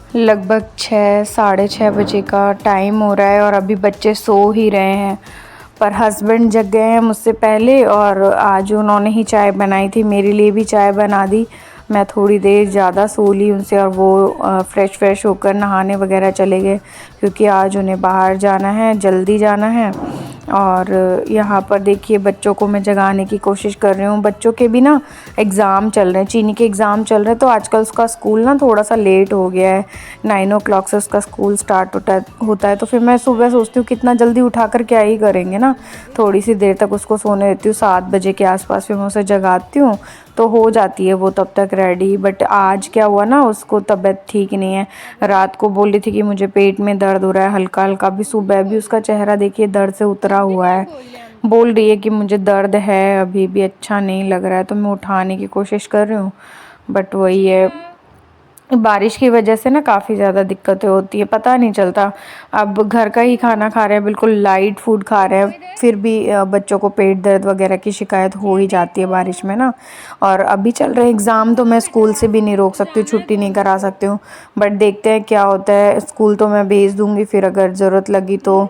लगभग 6 साढ़े 6 बजे का टाइम हो रहा है और अभी बच्चे सो ही रहे हैं। पर हस्बैंड जग गए हैं मुझसे पहले और आज उन्होंने ही चाय बनाई थी, मेरे लिए भी चाय बना दी। मैं थोड़ी देर ज़्यादा सो ली उनसे और वो फ्रेश होकर नहाने वगैरह चले गए क्योंकि आज उन्हें बाहर जाना है, जल्दी जाना है। और यहाँ पर देखिए बच्चों को मैं जगाने की कोशिश कर रही हूँ। बच्चों के भी ना एग्ज़ाम चल रहे हैं, चीनी के एग्ज़ाम चल रहे हैं, तो आजकल उसका स्कूल ना थोड़ा सा लेट हो गया है। 9 o'clock से उसका स्कूल स्टार्ट होता है। तो फिर मैं सुबह सोचती हूँ कितना जल्दी उठा कर क्या ही करेंगे ना, थोड़ी सी देर तक उसको सोने देती हूँ। 7 बजे के आसपास फिर मैं उसे जगाती हूँ तो हो जाती है वो तब तक रेडी। बट आज क्या हुआ ना, उसको तबीयत ठीक नहीं है। रात को बोल रही थी कि मुझे पेट में दर्द हो रहा है हल्का हल्का। भी सुबह भी उसका चेहरा देखिए दर्द से उतरा हुआ है। बोल रही है कि मुझे दर्द है, अभी भी अच्छा नहीं लग रहा है। तो मैं उठाने की कोशिश कर रही हूँ बट वही है, बारिश की वजह से ना काफ़ी ज़्यादा दिक्कतें होती है, पता नहीं चलता। अब घर का ही खाना खा रहे हैं, बिल्कुल लाइट फूड खा रहे हैं, फिर भी बच्चों को पेट दर्द वगैरह की शिकायत हो ही जाती है बारिश में ना। और अभी चल रहे एग्ज़ाम तो मैं स्कूल से भी नहीं रोक सकती हूँ, छुट्टी नहीं करा सकती हूँ। बट देखते हैं क्या होता है। स्कूल तो मैं भेज दूँगी, फिर अगर ज़रूरत लगी तो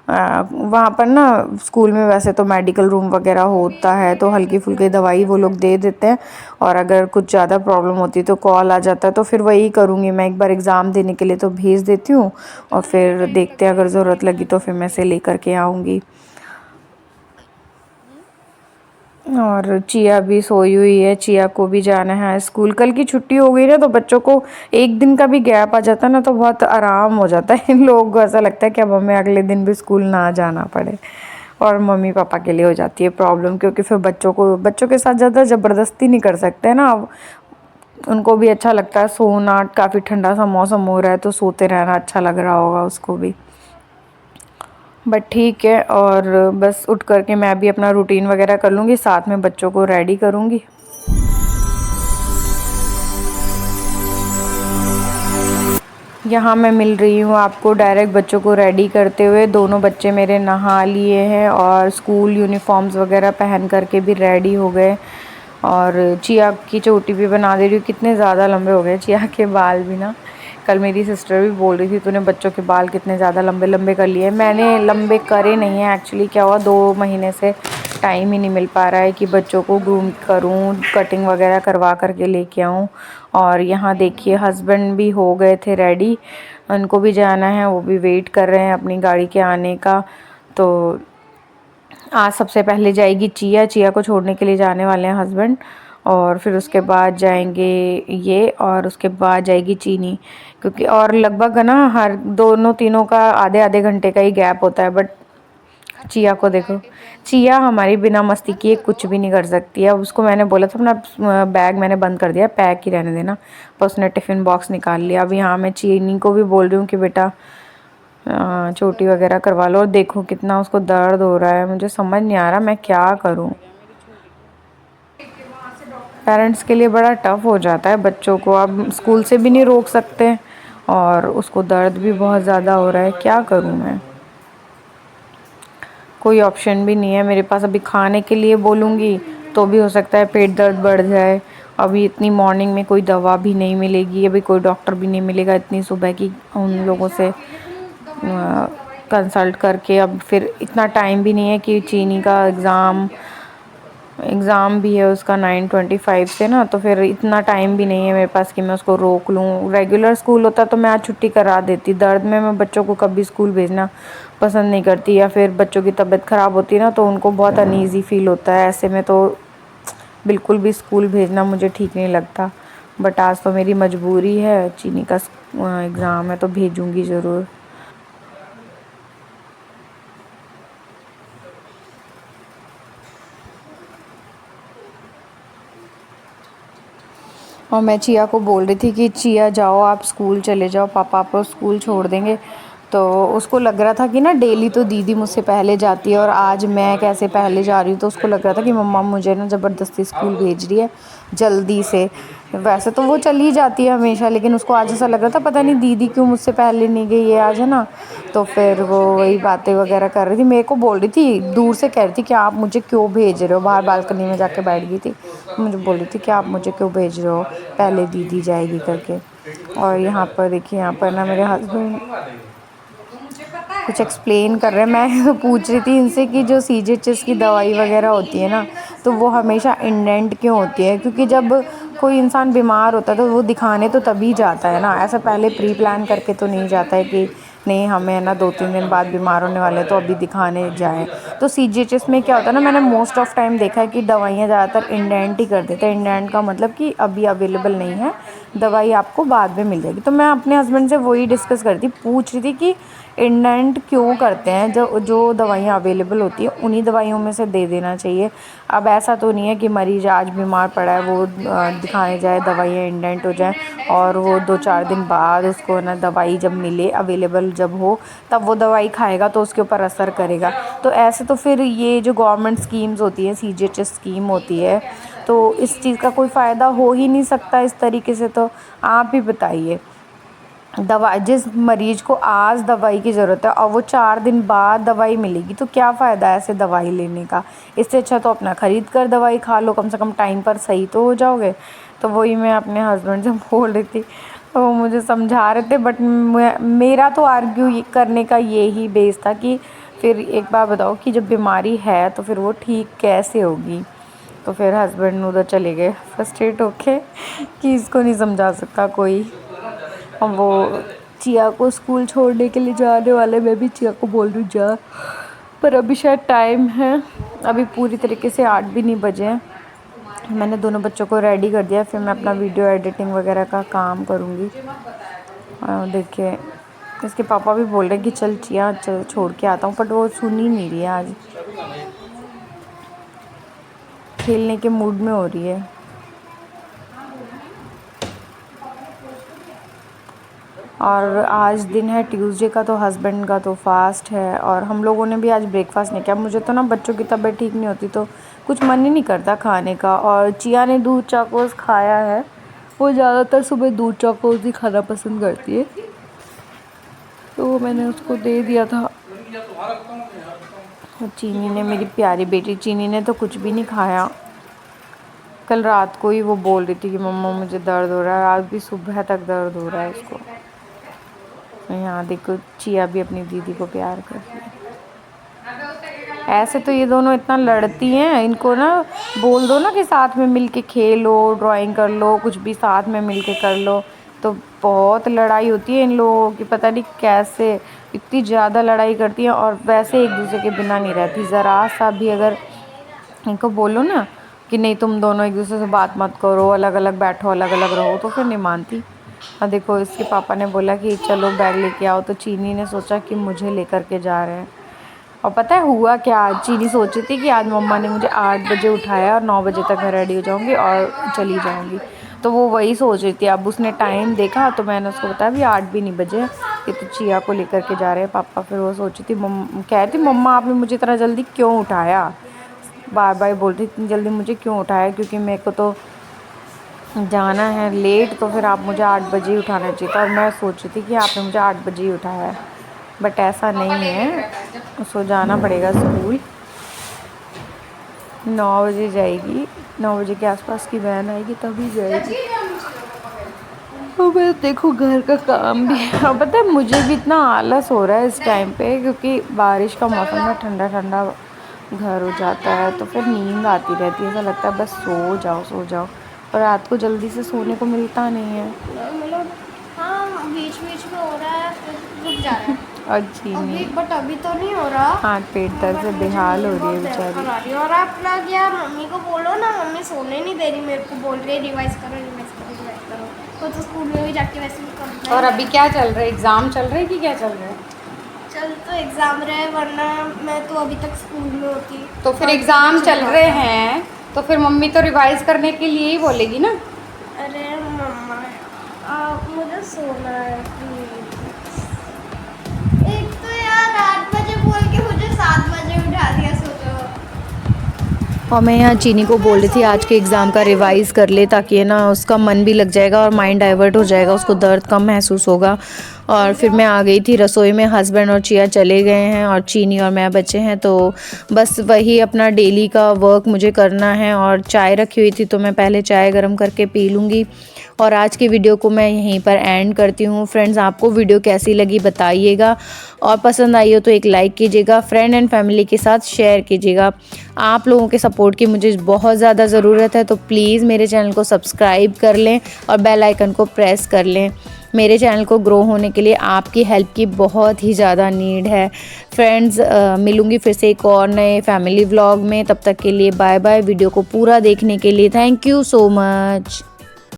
वहाँ पर ना स्कूल में वैसे तो मेडिकल रूम वगैरह होता है, तो हल्की फुल्की दवाई वो लोग दे देते हैं। और अगर कुछ ज़्यादा प्रॉब्लम होती है तो कॉल आ जाता है, तो फिर वही करूँगी मैं। एक बार एग्ज़ाम देने के लिए तो भेज देती हूँ और फिर देखते हैं, अगर ज़रूरत लगी तो फिर मैं से लेकर के आऊँगी। और चिया भी सोई हुई है, चिया को भी जाना है स्कूल। कल की छुट्टी हो गई ना तो बच्चों को एक दिन का भी गैप आ जाता है ना तो बहुत आराम हो जाता है। इन लोगों को ऐसा लगता है कि अब हमें अगले दिन भी स्कूल ना जाना पड़े। और मम्मी पापा के लिए हो जाती है प्रॉब्लम, क्योंकि फिर बच्चों के साथ ज़्यादा ज़बरदस्ती नहीं कर सकते ना। अब उनको भी अच्छा लगता है सोना, काफ़ी ठंडा सा मौसम हो रहा है तो सोते रहना अच्छा लग रहा होगा उसको भी। बट ठीक है, और बस उठ करके मैं भी अपना रूटीन वगैरह कर लूँगी, साथ में बच्चों को रेडी करूँगी। यहाँ मैं मिल रही हूँ आपको डायरेक्ट बच्चों को रेडी करते हुए। दोनों बच्चे मेरे नहा लिए हैं और स्कूल यूनिफॉर्म्स वगैरह पहन करके भी रेडी हो गए। और चिया की चोटी भी बना दे रही हूँ, कितने ज़्यादा लंबे हो गए चिया के बाल भी ना। कल मेरी सिस्टर भी बोल रही थी तूने बच्चों के बाल कितने ज़्यादा लंबे लंबे कर लिए। मैंने लंबे करे नहीं हैं एक्चुअली, क्या हुआ 2 महीने से टाइम ही नहीं मिल पा रहा है कि बच्चों को ग्रूम करूं, कटिंग वगैरह करवा करके लेके आऊं। और यहाँ देखिए हस्बैंड भी हो गए थे रेडी, उनको भी जाना है, वो भी वेट कर रहे हैं अपनी गाड़ी के आने का। तो आज सबसे पहले जाएगी चिया, चिया को छोड़ने के लिए जाने वाले हैं हस्बैंड। और फिर उसके बाद जाएंगे ये, और उसके बाद जाएगी चीनी। क्योंकि और लगभग है ना हर दोनों तीनों का आधे आधे घंटे का ही गैप होता है। बट चिया को देखो, चिया हमारी बिना मस्ती किए कुछ भी नहीं कर सकती है। अब उसको मैंने बोला था अपना बैग मैंने बंद कर दिया, पैक ही रहने देना, पर उसने टिफ़िन बॉक्स निकाल लिया। अब यहाँ मैं चीनी को भी बोल रही हूँ कि बेटा चोटी वगैरह करवा लो। और देखो कितना उसको दर्द हो रहा है, मुझे समझ नहीं आ रहा मैं क्या करूँ। पेरेंट्स के लिए बड़ा टफ़ हो जाता है, बच्चों को अब स्कूल से भी नहीं रोक सकते और उसको दर्द भी बहुत ज़्यादा हो रहा है, क्या करूँ मैं। कोई ऑप्शन भी नहीं है मेरे पास। अभी खाने के लिए बोलूँगी तो भी हो सकता है पेट दर्द बढ़ जाए। अभी इतनी मॉर्निंग में कोई दवा भी नहीं मिलेगी, अभी कोई डॉक्टर भी नहीं मिलेगा इतनी सुबह की उन लोगों से कंसल्ट करके। अब फिर इतना टाइम भी नहीं है कि चीनी का एग्ज़ाम भी है उसका 9:25 से ना, तो फिर इतना टाइम भी नहीं है मेरे पास कि मैं उसको रोक लूँ। रेगुलर स्कूल होता तो मैं आज छुट्टी करा देती। दर्द में मैं बच्चों को कभी स्कूल भेजना पसंद नहीं करती, या फिर बच्चों की तबीयत ख़राब होती है ना तो उनको बहुत अनईज़ी फील होता है। ऐसे में तो बिल्कुल भी स्कूल भेजना मुझे ठीक नहीं लगता। बट आज तो मेरी मजबूरी है, चीनी का एग्ज़ाम है तो भेजूँगी ज़रूर। और मैं चिया को बोल रही थी कि चिया जाओ आप स्कूल चले जाओ, पापा आपको स्कूल छोड़ देंगे। तो उसको लग रहा था कि ना डेली तो दीदी मुझसे पहले जाती है और आज मैं कैसे पहले जा रही हूँ, तो उसको लग रहा था कि मम्मा मुझे ना ज़बरदस्ती स्कूल भेज रही है जल्दी से। वैसे तो वो चली जाती है हमेशा, लेकिन उसको आज ऐसा लग रहा था पता नहीं दीदी क्यों मुझसे पहले नहीं गई है आज, है ना। तो फिर वो वही बातें वगैरह कर रही थी, मेरे को बोल रही थी, दूर से कह रही थी कि आप मुझे क्यों भेज रहे हो। बाहर बालकनी में जाके बैठ गई थी, मुझे बोल रही थी कि आप मुझे क्यों भेज रहे हो, पहले दीदी जाएगी करके। और यहाँ पर देखिए, यहाँ पर ना मेरे हस्बैंड कुछ एक्सप्लेन कर रहे हैं। मैं तो पूछ रही थी इनसे कि जो सीजीएचएस की दवाई वगैरह होती है ना, तो वो हमेशा इंडेंट क्यों होती है, क्योंकि जब कोई इंसान बीमार होता है तो वो दिखाने तो तभी जाता है ना, ऐसा पहले प्री प्लान करके तो नहीं जाता है कि नहीं हमें ना 2-3 दिन बाद बीमार होने वाले तो अभी दिखाने जाएं। तो सीजीएचएस में क्या होता है ना, मैंने मोस्ट ऑफ टाइम देखा है कि दवाइयाँ ज़्यादातर इंडेंट ही कर देते हैं। इंडेंट का मतलब कि अभी अवेलेबल नहीं है, दवाई आपको बाद में मिल जाएगी। तो मैं अपने हस्बैंड से वही डिस्कस करती पूछ रही थी कि इंडेंट क्यों करते हैं, जो जो दवाइयाँ अवेलेबल होती हैं उन्हीं दवाइयों में से दे देना चाहिए। अब ऐसा तो नहीं है कि मरीज़ आज बीमार पड़ा है वो दिखाने जाए, दवाइयाँ इंडेंट हो जाएं और वो 2-4 दिन बाद उसको ना दवाई जब मिले अवेलेबल जब हो तब वो दवाई खाएगा तो उसके ऊपर असर करेगा। तो ऐसे तो फिर ये जो गवर्नमेंट स्कीम्स होती हैं, सीजीएचएस स्कीम होती है, तो इस चीज़ का कोई फ़ायदा हो ही नहीं सकता इस तरीके से। तो आप ही बताइए, दवा जिस मरीज़ को आज दवाई की ज़रूरत है और वो 4 दिन बाद दवाई मिलेगी तो क्या फ़ायदा ऐसे दवाई लेने का। इससे अच्छा तो अपना ख़रीद कर दवाई खा लो, कम से कम टाइम पर सही तो हो जाओगे। तो वही मैं अपने हस्बैंड से बोल रही थी, तो वो मुझे समझा रहे थे, बट मेरा तो आर्ग्यू करने का यही बेस था कि फिर एक बार बताओ कि जब बीमारी है तो फिर वो ठीक कैसे होगी। तो फिर हस्बैंड उधर चले गए फ्रस्ट्रेट होके कि इसको नहीं समझा सकता कोई। और वो चिया को स्कूल छोड़ने के लिए जाने वाले, मैं भी चिया को बोल रही हूँ जा, पर अभी शायद टाइम है, अभी पूरी तरीके से 8 भी नहीं बजे हैं। मैंने दोनों बच्चों को रेडी कर दिया, फिर मैं अपना वीडियो एडिटिंग वगैरह का काम करूँगी। देखिए इसके पापा भी बोल रहे हैं कि चल चिया चल छोड़ के आता हूँ, बट वो सुन ही नहीं रही है, आज खेलने के मूड में हो रही है। और आज दिन है ट्यूसडे का, तो हस्बैंड का तो फास्ट है और हम लोगों ने भी आज ब्रेकफास्ट नहीं किया। मुझे तो ना बच्चों की तबीयत ठीक नहीं होती तो कुछ मन ही नहीं करता खाने का। और चिया ने दूध चाकोस खाया है, वो ज़्यादातर सुबह दूध चाकोस ही खाना पसंद करती है, तो मैंने उसको दे दिया था। और चीनी ने, मेरी प्यारी बेटी चीनी ने तो कुछ भी नहीं खाया। कल रात को ही वो बोल रही थी कि मम्मा मुझे दर्द हो रहा है, आज भी सुबह तक दर्द हो रहा है उसको। यहाँ देखो चिया भी अपनी दीदी को प्यार करती है। ऐसे तो ये दोनों इतना लड़ती हैं, इनको ना बोल दो ना कि साथ में मिलके खेलो, ड्राइंग कर लो, कुछ भी साथ में मिलके कर लो, तो बहुत लड़ाई होती है इन लोगों की। पता नहीं कैसे इतनी ज़्यादा लड़ाई करती हैं और वैसे एक दूसरे के बिना नहीं रहती। ज़रा सा भी अगर इनको बोलो ना कि नहीं तुम दोनों एक दूसरे से बात मत करो, अलग अलग बैठो, अलग अलग रहो, तो फिर नहीं मानती। और देखो इसके पापा ने बोला कि चलो बैग लेके आओ, तो चीनी ने सोचा कि मुझे लेकर के जा रहे हैं। और पता है हुआ क्या, आज चीनी सोची थी कि आज मम्मा ने मुझे 8 बजे उठाया और 9 बजे तक मैं रेडी हो जाऊंगी और चली जाऊंगी, तो वो वही सोच रही थी। अब उसने टाइम देखा तो मैंने उसको बताया अभी 8 भी नहीं बजे कि तो चिया को लेकर के जा रहे हैं पापा। फिर वो सोची थी, कह रही थी मम्मा आपने मुझे इतना जल्दी क्यों उठाया, बार बार बोलती इतनी जल्दी मुझे क्यों उठाया, क्योंकि मेरे को तो जाना है लेट, तो फिर आप मुझे 8 बजे ही उठाना चाहिए था। और मैं सोच रही थी कि आपने मुझे 8 बजे ही उठाया है, बट ऐसा नहीं है, उसको जाना पड़ेगा स्कूल। 9 बजे जाएगी, 9 बजे के आसपास की वैन आएगी तभी जाएगी। और मैं देखो घर का काम भी है। और पता है मुझे भी इतना आलस हो रहा है इस टाइम पे, क्योंकि बारिश का मौसम में ठंडा ठंडा घर हो जाता है तो फिर नींद आती रहती है, ऐसा लगता है बस सो जाओ सो जाओ, और रात को जल्दी से सोने को मिलता नहीं है। मतलब हाँ बीच बीच में हो रहा है फिर रुक जा रहा है। और चीनी बट अभी तो नहीं हो रहा। हाथ पेट दर्द से बेहाल हो रही है बेचारी। और आप लोग यार मम्मी को बोलो ना, मम्मी सोने नहीं दे रही मेरे को, बोल रही है रिवाइज करो रिवाइज करो रिवाइज करो। तो स्कूल में भी जाके वैसे भी करना है। और अभी क्या चल रहा है, एग्ज़ाम चल रहे हैं कि क्या चल रहा है? चल तो एग्ज़ाम रहे, वरना मैं तो अभी तक स्कूल में होती। तो फिर एग्ज़ाम चल रहे हैं तो फिर मम्मी तो रिवाइज़ करने के लिए ही बोलेगी ना। अरे मम्मा मुझे सोना है एक तो यार 8 बजे बोल के मुझे 7 बजे उठा दिया, सोचो। और मैं यहाँ चीनी को बोल रही थी आज के एग्ज़ाम का रिवाइज़ कर ले, ताकि है ना उसका मन भी लग जाएगा और माइंड डाइवर्ट हो जाएगा, उसको दर्द कम महसूस होगा। और फिर मैं आ गई थी रसोई में, हस्बैंड और चिया चले गए हैं और चीनी और मैं बचे हैं, तो बस वही अपना डेली का वर्क मुझे करना है। और चाय रखी हुई थी तो मैं पहले चाय गर्म करके पी लूँगी और आज की वीडियो को मैं यहीं पर एंड करती हूँ। फ्रेंड्स, आपको वीडियो कैसी लगी बताइएगा, और पसंद आई हो तो एक लाइक कीजिएगा, फ्रेंड एंड फैमिली के साथ शेयर कीजिएगा। आप लोगों के सपोर्ट की मुझे बहुत ज़्यादा ज़रूरत है, तो प्लीज़ मेरे चैनल को सब्सक्राइब कर लें और बेल आइकन को प्रेस कर लें। मेरे चैनल को ग्रो होने के लिए आपकी हेल्प की बहुत ही ज़्यादा नीड है। फ्रेंड्स, मिलूँगी फिर से एक और नए फैमिली व्लॉग में। तब तक के लिए बाय बाय। वीडियो को पूरा देखने के लिए थैंक यू सो मच।